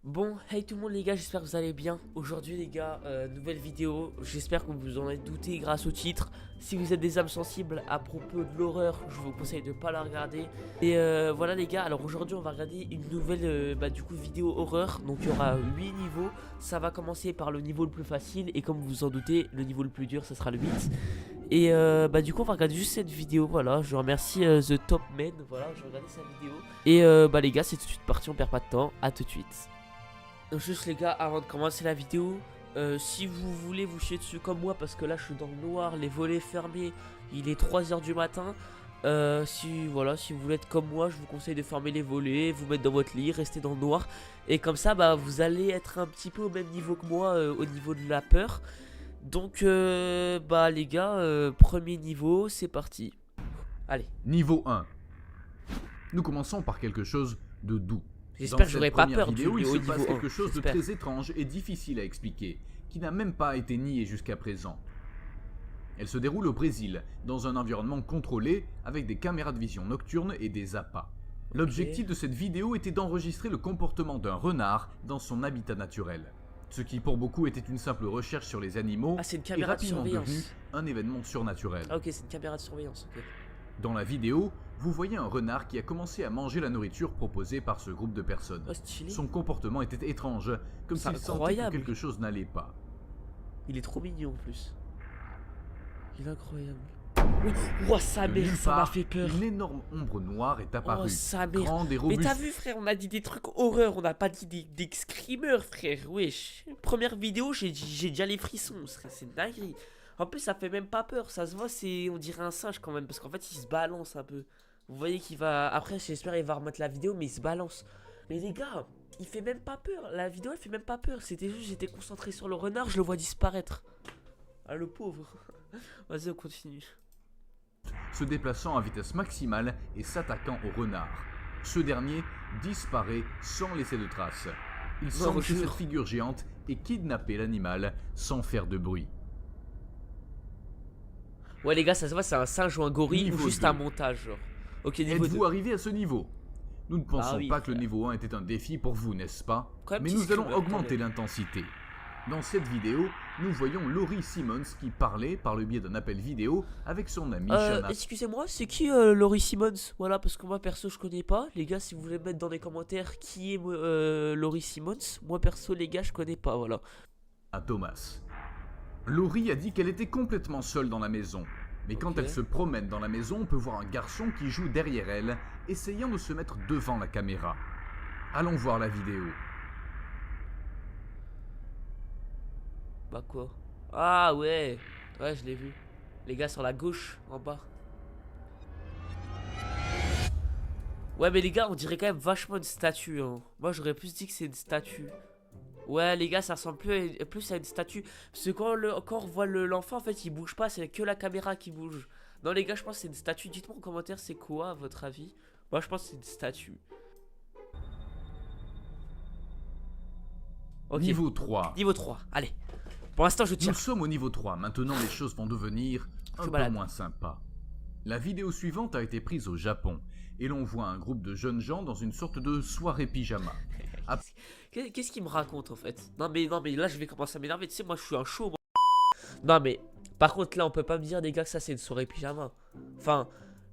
Bon, hey tout le monde les gars, j'espère que vous allez bien. Aujourd'hui les gars, nouvelle vidéo. J'espère que vous en avez douté grâce au titre. Si vous êtes des âmes sensibles à propos de l'horreur, je vous conseille de pas la regarder. Et voilà les gars, alors aujourd'hui on va regarder une nouvelle vidéo horreur. Donc il y aura 8 niveaux. Ça va commencer par le niveau le plus facile. Et comme vous vous en doutez, le niveau le plus dur ça sera le 8. Et du coup on va regarder juste cette vidéo. Voilà, je remercie The Top Man. Voilà, je regardais sa vidéo. Et les gars, c'est tout de suite parti, on perd pas de temps. À tout de suite. Donc juste les gars, avant de commencer la vidéo, si vous voulez vous chier dessus comme moi, parce que là je suis dans le noir, les volets fermés, il est 3 h du matin. Si vous voulez être comme moi, je vous conseille de fermer les volets, vous mettre dans votre lit, rester dans le noir. Et comme ça vous allez être un petit peu au même niveau que moi, au niveau de la peur. Donc les gars, premier niveau, c'est parti. Allez. Niveau 1. Nous commençons par quelque chose de doux. J'espère que j'aurai pas peur vidéo, du il se niveau passe 1. quelque chose de très étrange et difficile à expliquer, qui n'a même pas été nié jusqu'à présent. Elle se déroule au Brésil, dans un environnement contrôlé, avec des caméras de vision nocturnes et des appâts. L'objectif de cette vidéo était d'enregistrer le comportement d'un renard dans son habitat naturel. Ce qui pour beaucoup était une simple recherche sur les animaux est rapidement devenu un événement surnaturel. Ah ok, c'est une caméra de surveillance, ok. Dans la vidéo, vous voyez un renard qui a commencé à manger la nourriture proposée par ce groupe de personnes. Oh, son comportement était étrange, comme s'il sentait que quelque chose n'allait pas. Il est trop mignon en plus. Il est incroyable. Oh sa mère, ça m'a fait peur. Une énorme ombre noire est apparue, oh, sa mère. grande et robuste. Mais t'as vu frère, on a dit des trucs horreur, on n'a pas dit des screamers frère, wesh. Première vidéo, j'ai déjà les frissons, c'est dingue. En plus ça fait même pas peur, ça se voit, on dirait un singe quand même, parce qu'en fait il se balance un peu. Vous voyez qu'il va, après j'espère il va remettre la vidéo, mais il se balance. Mais les gars, il fait même pas peur, la vidéo elle fait même pas peur, c'était juste j'étais concentré sur le renard, je le vois disparaître. Ah le pauvre. Vas-y on continue. Se déplaçant à vitesse maximale et s'attaquant au renard. Ce dernier disparaît sans laisser de traces. Il semble que cette figure géante ait kidnappé l'animal sans faire de bruit. Ouais les gars, ça se voit, c'est un singe ou un gorille niveau ou juste 2. Un montage genre. Ok, niveau 2. Êtes-vous arrivé à ce niveau? Nous ne pensons pas que le niveau 1 était un défi pour vous, n'est-ce pas? Mais nous allons augmenter l'intensité. Dans cette vidéo, nous voyons Laurie Simmons qui parlait par le biais d'un appel vidéo avec son ami Shana. Excusez-moi, c'est qui Laurie Simmons? Voilà, parce que moi perso je connais pas. Les gars, si vous voulez mettre dans les commentaires qui est Laurie Simmons, moi perso les gars je connais pas, voilà. À Thomas. Laurie a dit qu'elle était complètement seule dans la maison. Mais quand elle se promène dans la maison, on peut voir un garçon qui joue derrière elle, essayant de se mettre devant la caméra. Allons voir la vidéo. Bah quoi? Ah ouais, ouais je l'ai vu. Les gars sur la gauche, en bas. Ouais mais les gars, on dirait quand même vachement une statue hein. Moi j'aurais plus dit que c'est une statue. Ouais les gars, ça ressemble plus à une statue. Parce que quand on voit l'enfant en fait il bouge pas, c'est que la caméra qui bouge. Non les gars, je pense que c'est une statue. Dites-moi en commentaire c'est quoi à votre avis. Moi je pense que c'est une statue. Okay. Niveau 3. Niveau 3, allez. Pour l'instant je tire. Nous sommes au niveau 3, maintenant les choses vont devenir un peu moins sympas. La vidéo suivante a été prise au Japon. Et l'on voit un groupe de jeunes gens dans une sorte de soirée pyjama. Qu'est-ce qu'il me raconte en fait? Non mais là je vais commencer à m'énerver. Tu sais moi je suis un show moi. Non mais par contre là on peut pas me dire les gars que ça c'est une soirée pyjama. Enfin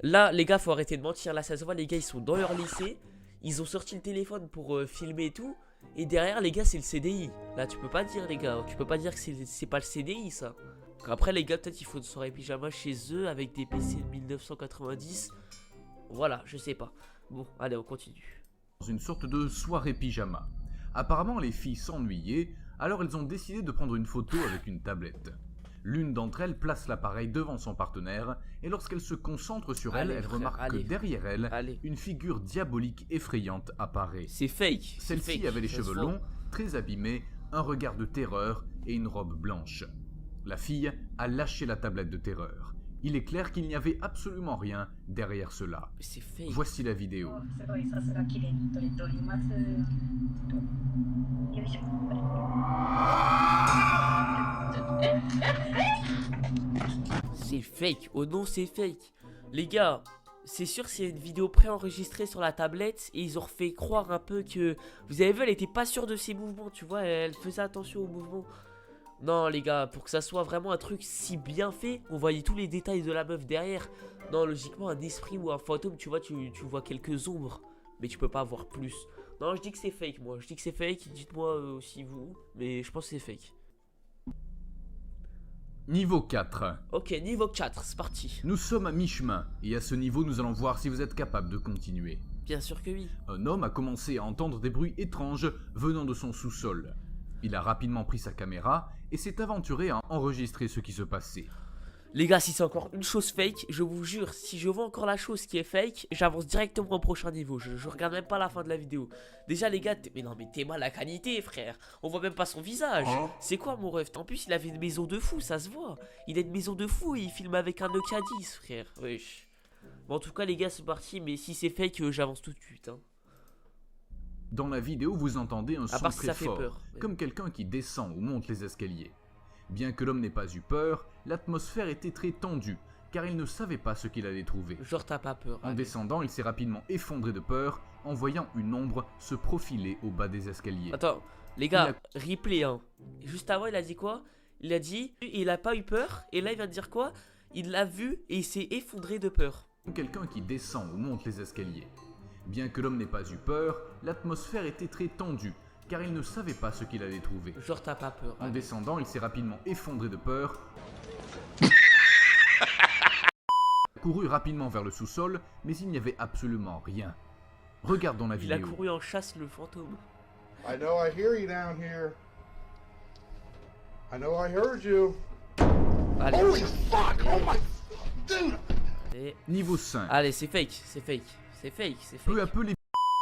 là les gars faut arrêter de mentir. Là ça se voit, les gars ils sont dans leur lycée. Ils ont sorti le téléphone pour filmer et tout. Et derrière les gars c'est le CDI. Là tu peux pas dire les gars. Tu peux pas dire que c'est pas le CDI ça. Après les gars peut-être il faut une soirée pyjama chez eux avec des PC de 1990. Voilà, je sais pas. Bon, allez, on continue. Dans une sorte de soirée pyjama. Apparemment, les filles s'ennuyaient, alors elles ont décidé de prendre une photo avec une tablette. L'une d'entre elles place l'appareil devant son partenaire, et lorsqu'elle se concentre sur elle, elle remarque que derrière elle, une figure diabolique effrayante apparaît. C'est fake. Celle-ci avait les cheveux longs, très abîmés, un regard de terreur et une robe blanche. La fille a lâché la tablette de terreur. Il est clair qu'il n'y avait absolument rien derrière cela. C'est fake. Voici la vidéo. C'est fake. Oh non, c'est fake. Les gars, c'est sûr c'est une vidéo préenregistrée sur la tablette et ils ont refait croire un peu que... Vous avez vu, elle était pas sûre de ses mouvements, tu vois, elle faisait attention aux mouvements. Non les gars, pour que ça soit vraiment un truc si bien fait, on voyait tous les détails de la meuf derrière. Non, logiquement un esprit ou un fantôme, tu vois, tu vois quelques ombres, mais tu peux pas voir plus. Non, je dis que c'est fake moi, je dis que c'est fake, dites-moi aussi vous, mais je pense que c'est fake. Niveau 4. Ok, niveau 4, c'est parti. Nous sommes à mi-chemin, et à ce niveau nous allons voir si vous êtes capable de continuer. Bien sûr que oui. Un homme a commencé à entendre des bruits étranges venant de son sous-sol. Il a rapidement pris sa caméra et s'est aventuré à enregistrer ce qui se passait. Les gars, si c'est encore une chose fake, je vous jure, si je vois encore la chose qui est fake, j'avance directement au prochain niveau. Je regarde même pas la fin de la vidéo. Déjà les gars, mais non mais t'es mal la qualité frère. On voit même pas son visage. C'est quoi mon ref? En plus il avait une maison de fou, ça se voit. Il a une maison de fou et il filme avec un Nokia 10 frère. Wesh. Bon en tout cas les gars c'est parti, mais si c'est fake j'avance tout de suite hein. Dans la vidéo vous entendez un son si très fort, comme quelqu'un qui descend ou monte les escaliers. Bien que l'homme n'ait pas eu peur, l'atmosphère était très tendue, car il ne savait pas ce qu'il allait trouver. Genre t'as pas peur. En descendant, il s'est rapidement effondré de peur, en voyant une ombre se profiler au bas des escaliers. Attends, les gars, replay hein. Juste avant il a dit quoi? Il a dit, il a pas eu peur, et là il vient de dire quoi? Il l'a vu et il s'est effondré de peur. Quelqu'un qui descend ou monte les escaliers. Bien que l'homme n'ait pas eu peur, l'atmosphère était très tendue, car il ne savait pas ce qu'il allait trouver. Genre t'as pas peur. En descendant, il s'est rapidement effondré de peur, couru rapidement vers le sous-sol, mais il n'y avait absolument rien. Regardons la vidéo. Il a couru en chasse le fantôme. I know I hear you down here. I know I heard you. Allez. Holy fuck! Oh my... Dude! Et... Niveau 5. Allez, c'est fake, c'est fake. C'est fake, c'est fake. Peu à peu, les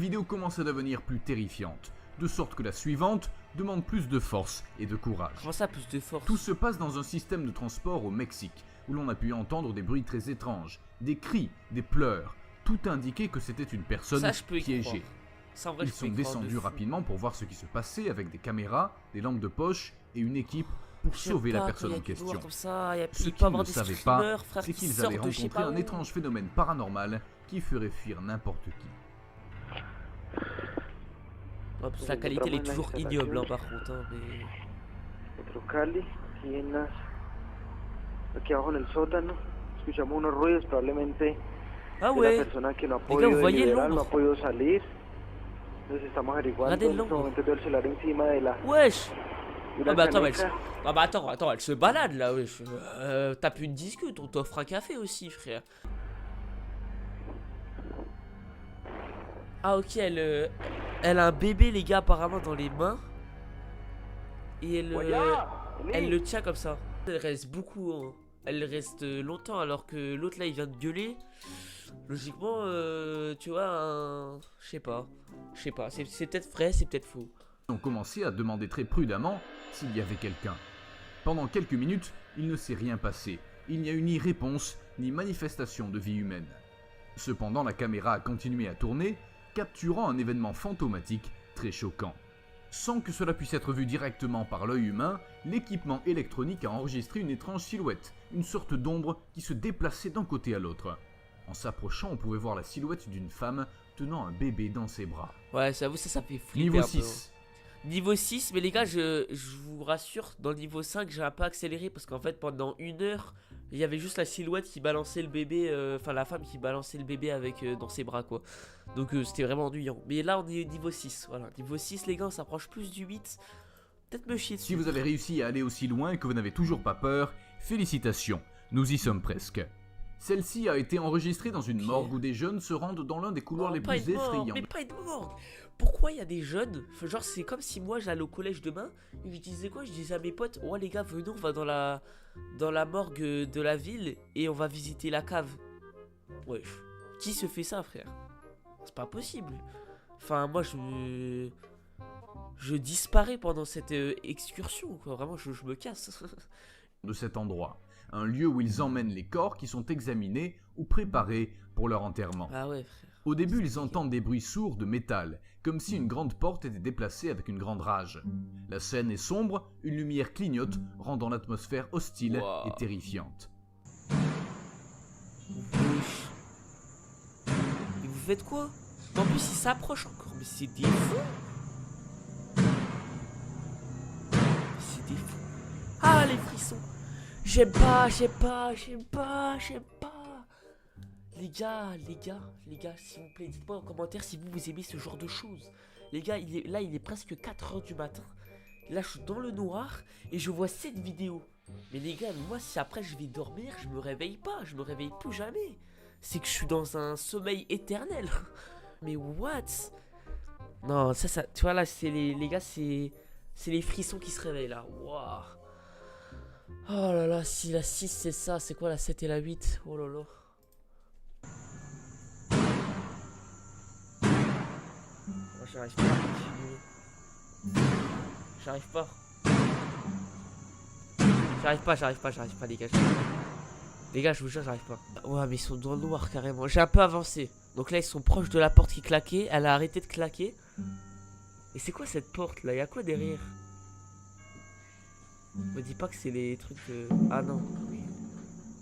vidéos commencent à devenir plus terrifiantes, de sorte que la suivante demande plus de force et de courage. Comment ça, plus de force? Tout se passe dans un système de transport au Mexique, où l'on a pu entendre des bruits très étranges, des cris, des pleurs. Tout indiquait que c'était une personne piégée. Vrai, ils sont descendus rapidement pour voir ce qui se passait avec des caméras, des lampes de poche et une équipe pour sauver la personne en question. Ce qu'ils ne savaient pas, c'est qu'ils allaient rencontrer un étrange phénomène paranormal qui ferait fuir n'importe qui. Oh, la qualité elle est toujours ignoble hein, par contre hein, mais... Ah ouais. Les gars vous voyez l'ombre? Regardez l'ombre. Wesh. Ah bah attends, attends, elle se balade là, wesh. T'as plus une discute, on t'offre un café aussi frère. Ah ok, elle a un bébé les gars apparemment dans les mains. Et elle le tient comme ça. Elle reste beaucoup, hein. Elle reste longtemps alors que l'autre là il vient de gueuler. Logiquement, tu vois, je sais pas, c'est peut-être vrai, c'est peut-être faux. Ils ont commencé à demander très prudemment s'il y avait quelqu'un. Pendant quelques minutes, il ne s'est rien passé. Il n'y a eu ni réponse, ni manifestation de vie humaine. Cependant, la caméra a continué à tourner, capturant un événement fantomatique très choquant. Sans que cela puisse être vu directement par l'œil humain, l'équipement électronique a enregistré une étrange silhouette, une sorte d'ombre qui se déplaçait d'un côté à l'autre. En s'approchant, on pouvait voir la silhouette d'une femme tenant un bébé dans ses bras. Ouais, ça fait flipper. Niveau 6. Niveau 6, mais les gars, je vous rassure, dans le niveau 5, j'ai un peu accéléré parce qu'en fait, pendant 1 heure, il y avait juste la silhouette qui balançait le bébé, enfin la femme qui balançait le bébé avec dans ses bras, quoi. Donc c'était vraiment ennuyant. Mais là, on est niveau 6, voilà. Niveau 6, les gars, on s'approche plus du 8. Peut-être me chier dessus. Si vous avez réussi à aller aussi loin et que vous n'avez toujours pas peur, félicitations, nous y sommes presque. Celle-ci a été enregistrée dans une morgue où des jeunes se rendent dans l'un des couloirs les plus effrayants. Mais pas une morgue. Pourquoi il y a des jeunes? Genre c'est comme si moi j'allais au collège demain et je disais quoi? Je disais à mes potes, ouais les gars venons, on va dans la morgue de la ville et on va visiter la cave. Ouais, qui se fait ça frère? C'est pas possible. Enfin moi je disparais pendant cette excursion quoi. Vraiment je me casse. De cet endroit. Un lieu où ils emmènent les corps qui sont examinés ou préparés pour leur enterrement. Ah ouais, frère. Au début, ils entendent des bruits sourds de métal, comme si une grande porte était déplacée avec une grande rage. La scène est sombre, une lumière clignote, rendant l'atmosphère hostile et terrifiante. Vous faites quoi? En plus, il s'approche encore. Mais c'est des fous. C'est des fous. Ah, les frissons. J'aime pas. Les gars, s'il vous plaît, dites-moi en commentaire si vous aimez ce genre de choses. Les gars, il est presque 4h du matin. Là, je suis dans le noir et je vois cette vidéo. Mais les gars, moi, si après je vais dormir, je me réveille pas. Je me réveille plus jamais. C'est que je suis dans un sommeil éternel. Mais what? Non, ça, tu vois là, c'est les gars, c'est les frissons qui se réveillent là. Waouh. Oh là là, si la 6 c'est ça, c'est quoi la 7 et la 8? Oh là là. Oh, j'arrive pas à continuer. J'arrive pas les gars. Les gars, je vous jure, j'arrive pas. Ouais, mais ils sont dans le noir carrément. J'ai un peu avancé. Donc là, ils sont proches de la porte qui claquait. Elle a arrêté de claquer. Et c'est quoi cette porte là? Y'a quoi derrière? Me dis pas que c'est les trucs Ah non.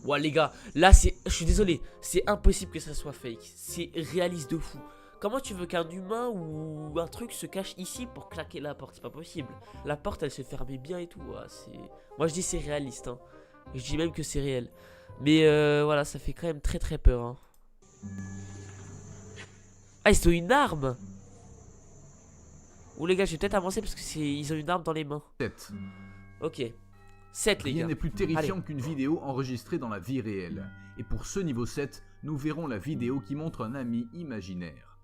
Ouais les gars, là c'est... Je suis désolé, c'est impossible que ça soit fake. C'est réaliste de fou. Comment tu veux qu'un humain ou un truc se cache ici pour claquer la porte? C'est pas possible. La porte elle se fermait bien et tout. Ouais, moi je dis c'est réaliste hein. Je dis même que c'est réel. Mais voilà, ça fait quand même très très peur hein. Ah, ils ont une arme. Ou les gars, je vais peut-être avancer parce que ils ont une arme dans les mains. 7. Ok. 7 les gars. Rien n'est plus terrifiant qu'une vidéo enregistrée dans la vie réelle. Et pour ce niveau 7, nous verrons la vidéo qui montre un ami imaginaire.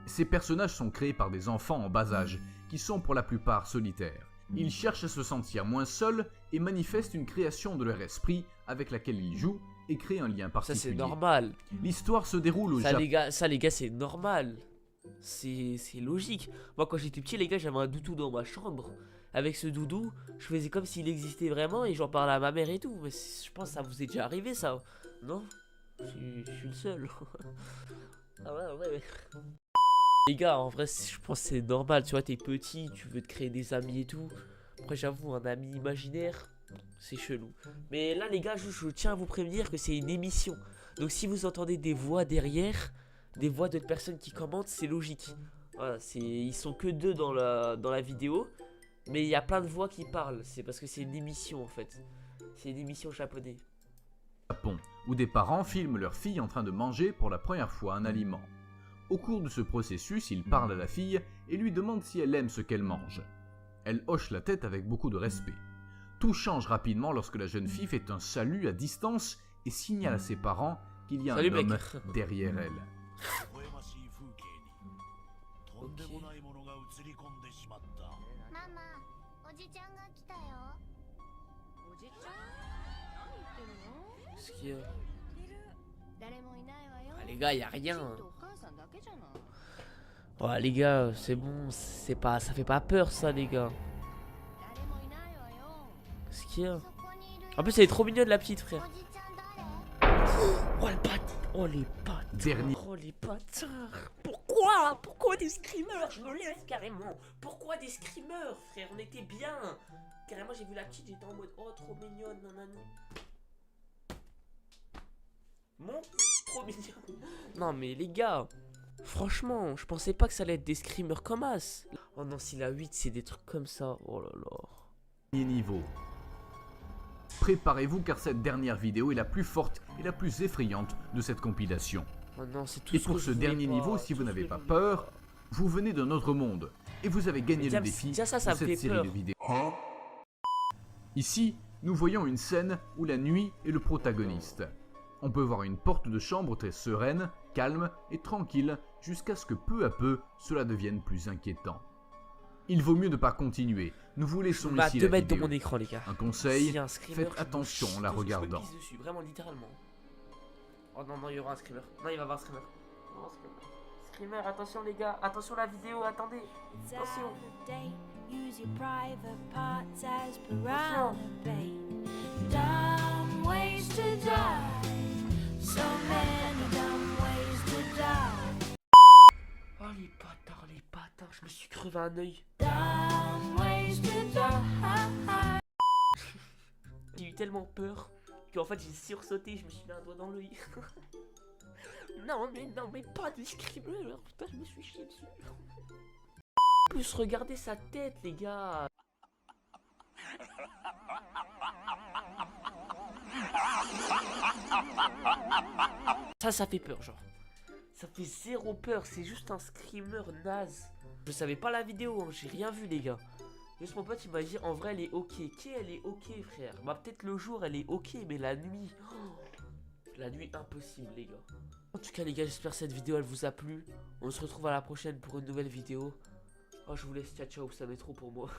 Ces personnages sont créés par des enfants en bas âge, qui sont pour la plupart solitaires. Ils cherchent à se sentir moins seuls et manifestent une création de leur esprit avec laquelle ils jouent et créent un lien particulier. Ça c'est normal. L'histoire se déroule au Japon. Ça les gars c'est normal. C'est logique. Moi quand j'étais petit les gars j'avais un doudou dans ma chambre. Avec ce doudou je faisais comme s'il existait vraiment et j'en parlais à ma mère et tout. Mais je pense que ça vous est déjà arrivé ça. Non? Je suis le seul. Ah ouais. Les gars en vrai je pense que c'est normal. Tu vois t'es petit, tu veux te créer des amis et tout. Après j'avoue un ami imaginaire c'est chelou. Mais là les gars je tiens à vous prévenir que c'est une émission. Donc si vous entendez des voix derrière, des voix d'autres personnes qui commentent, c'est logique. Voilà, ils sont que deux dans la vidéo. Mais il y a plein de voix qui parlent. C'est parce que c'est une émission en fait. C'est une émission japonaise. Japon, où des parents filment leur fille en train de manger pour la première fois un aliment. Au cours de ce processus, ils parlent à la fille et lui demandent si elle aime ce qu'elle mange. Elle hoche la tête avec beaucoup de respect. Tout change rapidement lorsque la jeune fille fait un salut à distance et signale à ses parents qu'il y a Salut, un homme mec. derrière elle. Qu'est-ce qu'il y a? Ah, les gars, y a rien. Ouais, les gars, c'est bon, ça fait pas peur ça, les gars. Qu'est-ce qu'il y a? En plus, elle est trop mignonne la petite, frère. Oh, le bâtard. Oh, les bâtards. Dernier. Oh, les bâtards. Pourquoi des screamers? Je me lève carrément. Pourquoi des screamers, frère? On était bien. Carrément, j'ai vu la petite, j'étais en mode oh, trop mignonne, nanani. Mon trop mignon. Non, mais les gars, franchement, je pensais pas que ça allait être des screamers comme as. Oh non, si la 8 c'est des trucs comme ça. Oh là là. Niveau. Préparez-vous car cette dernière vidéo est la plus forte et la plus effrayante de cette compilation. Oh non, c'est tout Et ce pour que ce je voulais dernier pas, niveau, si tout vous ce n'avez que pas je voulais peur, pas. vous venez d'un autre monde et vous avez gagné Mais le défi déjà, ça de me fait cette série peur. de vidéos. Ici, nous voyons une scène où la nuit est le protagoniste. On peut voir une porte de chambre très sereine, calme et tranquille jusqu'à ce que peu à peu cela devienne plus inquiétant. Il vaut mieux ne pas continuer. Nous vous laissons Bah, ici 2 la mètres de vidéo. mon écran, les gars. Un conseil, S'il y a un screamer, faites je me attention en chie la dessus, je me regardant. pisse dessus, vraiment, littéralement. Oh non, non, il y aura un screamer. Non, il va y avoir un screamer. Non, screamer, attention les gars, attention la vidéo, attendez. Attention. Use your private parts as piranha bait. Dumb ways to die. So many dumb ways to die. Oh les bâtards, je me suis crevé un œil. Dumb ways to die. J'ai eu tellement peur qu'en fait j'ai sursauté, je me suis mis un doigt dans l'œil. Non, mais pas de screamer. Putain, je me suis chié dessus. En plus, regardez sa tête, les gars. Ça fait peur, genre. Ça fait zéro peur, c'est juste un screamer naze. Je savais pas la vidéo, hein, j'ai rien vu, les gars. Juste mon pote, il m'a dit, en vrai, elle est ok. Qui elle est ok, frère? Bah, peut-être le jour, elle est ok, mais la nuit... la nuit, impossible, les gars. En tout cas, les gars, j'espère que cette vidéo, elle vous a plu. On se retrouve à la prochaine pour une nouvelle vidéo. Oh, je vous laisse, ciao, ciao, ça met trop pour moi.